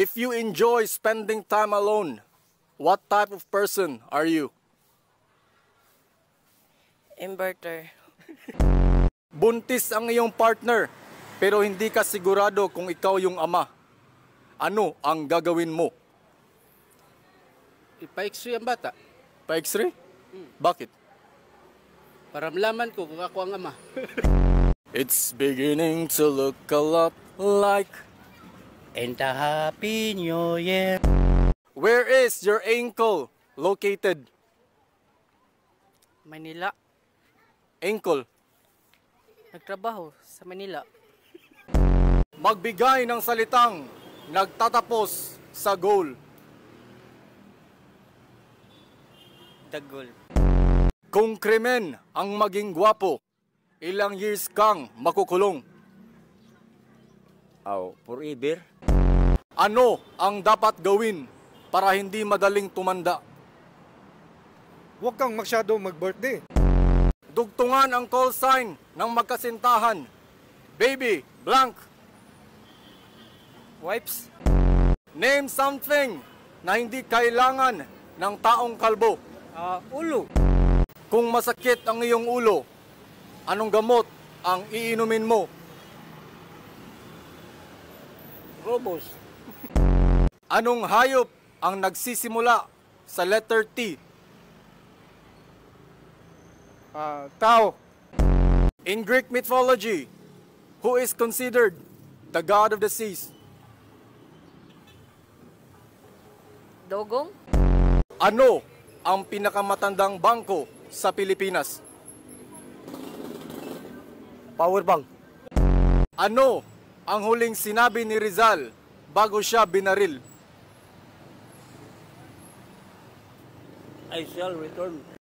If you enjoy spending time alone, what type of person are you? Inverter. Buntis ang iyong partner, pero hindi ka sigurado kung ikaw yung ama. Ano ang gagawin mo? Ipa-x-ray ang bata Pa-X-ray? Bakit? para malaman ko kung ako ang ama. It's beginning to look a lot like... And a happy new year. Where is your ankle located? Manila. Ankle. Nagtrabaho sa Manila. Magbigay ng salitang nagtatapos sa goal. Dagol. Kung krimen ang maging gwapo, ilang years kang makukulong? Forever. Ano ang dapat gawin para hindi madaling tumanda? Huwag kang masyado mag-birthday. Dugtungan ang call sign ng magkasintahan. Baby, blank. Wipes. Name something na hindi kailangan ng taong kalbo. Ulo. Kung masakit ang iyong ulo, anong gamot ang iinumin mo? Robos. Anong hayop ang nagsisimula sa letter T? Tao. In Greek mythology, who is considered the god of the seas? Dogong. Ano ang pinakamatandang bangko sa Pilipinas? Powerbank. Ano ang huling sinabi ni Rizal bago siya binaril? I shall return.